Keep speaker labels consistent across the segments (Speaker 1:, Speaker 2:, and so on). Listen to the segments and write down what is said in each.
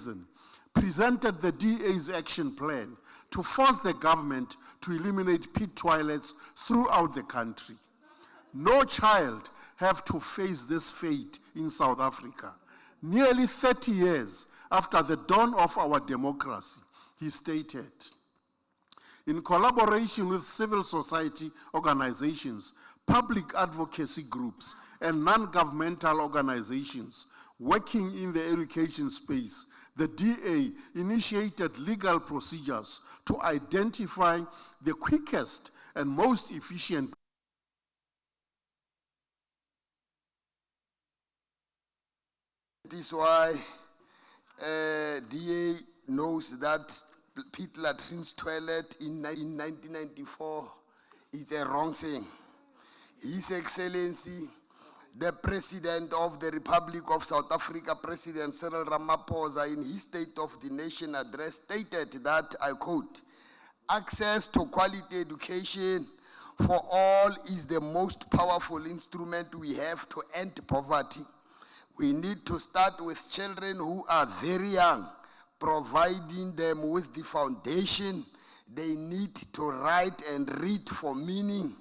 Speaker 1: citizen, presented the DA's action plan to force the government to eliminate pit toilets throughout the country. No child have to face this fate in South Africa. Nearly 30 years after the dawn of our democracy, he stated, in collaboration with civil society organizations, public advocacy groups, and non-governmental organizations working in the education space, the DA initiated legal procedures to identify the quickest and most efficient.
Speaker 2: That is why DA knows that pit latrines toilet in 1994 is a wrong thing. His Excellency, the President of the Republic of South Africa, President Cyril Ramaphosa, in his State of the Nation address stated that, I quote, access to quality education for all is the most powerful instrument we have to end poverty. We need to start with children who are very young, providing them with the foundation they need to write and read for meaning,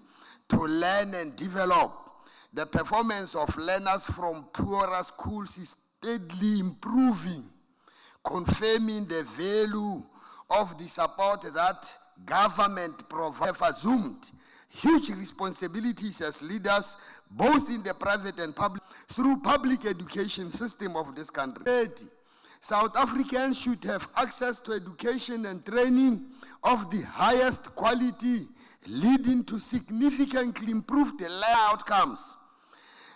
Speaker 2: to learn and develop. The performance of learners from poorer schools is steadily improving, confirming the value of the support that government provides. Have assumed huge responsibilities as leaders, both in the private and public, through public education system of this country. South Africans should have access to education and training of the highest quality, leading to significantly improved learning outcomes.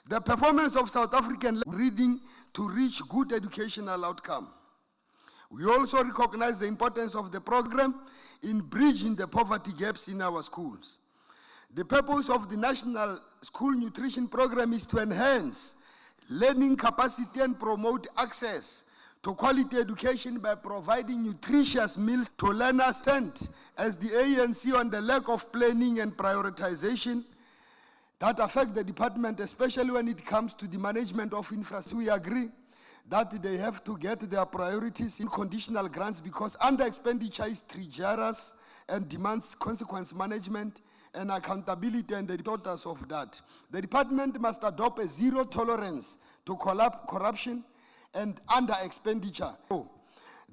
Speaker 2: The performance of South African reading to reach good educational outcome. We also recognize the importance of the program in bridging the poverty gaps in our schools. The purpose of the National School Nutrition Program is to enhance learning capacity and promote access to quality education by providing nutritious meals to learners, and as the ANC on the lack of planning and prioritization that affect the department, especially when it comes to the management of infrastructure. We agree that they have to get their priorities in conditional grants because under expenditure is treacherous and demands consequence management and accountability and the daughters of that. The department must adopt a zero tolerance to corruption and under expenditure.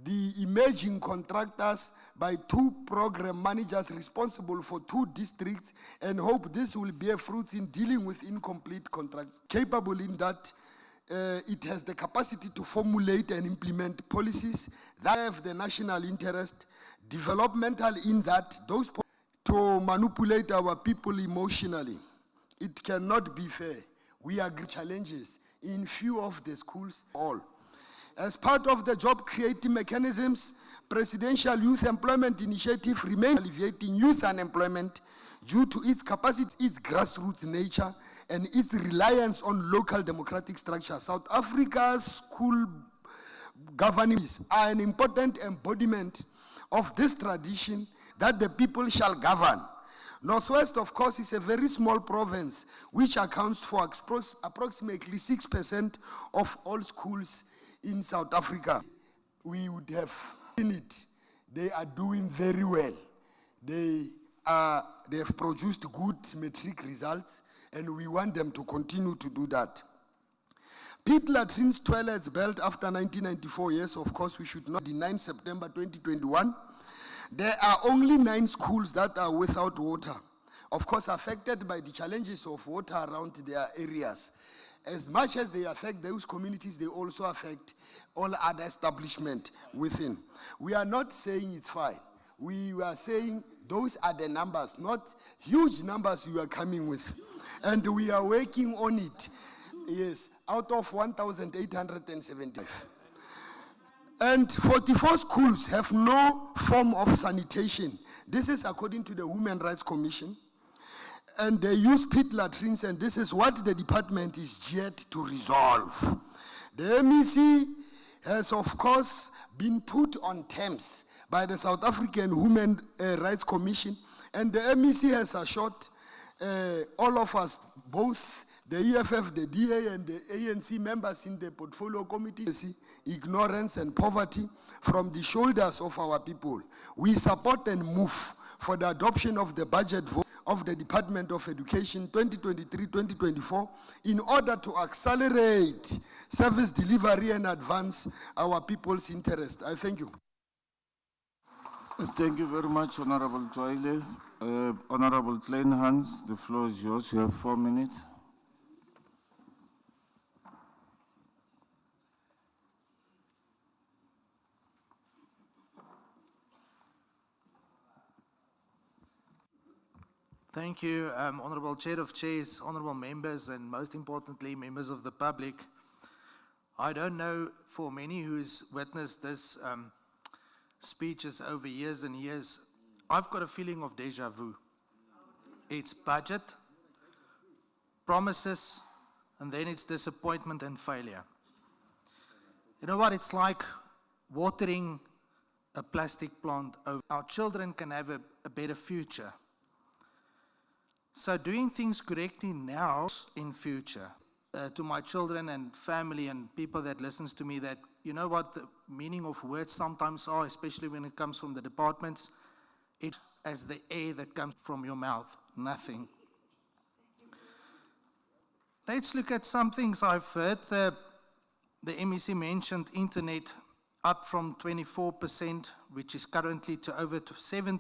Speaker 2: The emerging contractors by 2 program managers responsible for 2 districts, and hope this will bear fruits in dealing with incomplete contracts, capable in that it has the capacity to formulate and implement policies that have the national interest, developmental in that those to manipulate our people emotionally. It cannot be fair. We agree challenges in few of the schools all. As part of the job creating mechanisms, Presidential Youth Employment Initiative remains alleviating youth unemployment due to its capacity, its grassroots nature, and its reliance on local democratic structure. South Africa's school governance are an important embodiment of this tradition that the people shall govern. Northwest, of course, is a very small province which accounts for approximately 6% of all schools in South Africa. We would have seen it. They are doing very well. They have produced good metric results, and we want them to continue to do that. Pit latrines toilets built after 1994, yes, of course, we should not. The 9 September 2021, there are only 9 schools that are without water, of course affected by the challenges of water around their areas. As much as they affect those communities, they also affect all other establishments within. We are not saying it's fine. We are saying those are the numbers, not huge numbers you are coming with. And we are working on it, yes, out of 1,875. And 44 schools have no form of sanitation. This is according to the Human Rights Commission. And they use pit latrines, and this is what the department is geared to resolve. The MEC has, of course, been put on terms by the South African Human Rights Commission, and the MEC has assured all of us, both the EFF, the DA, and the ANC members in the portfolio committee, see ignorance and poverty from the shoulders of our people. We support and move for the adoption of the budget vote of the Department of Education 2023-2024 in order to accelerate service delivery and advance our people's interest. I thank you.
Speaker 3: Thank you very much, Honorable Twile. Honorable Kleinhans, the floor is yours. You have 4 minutes.
Speaker 4: Thank you, Honorable Chair of Chairs, honorable members, and most importantly, members of the public. I don't know for many who's witnessed this speeches over years and years, I've got a feeling of deja vu. It's budget, promises, and then it's disappointment and failure. You know what? It's like watering a plastic plant. Our children can have a better future. So doing things correctly now in future, to my children and family and people that listens to me, that you know what the meaning of words sometimes are, especially when it comes from the departments, it's as the air that comes from your mouth, nothing. Let's look at some things I've heard. The MEC mentioned internet up from 24%, which is currently to over 70%.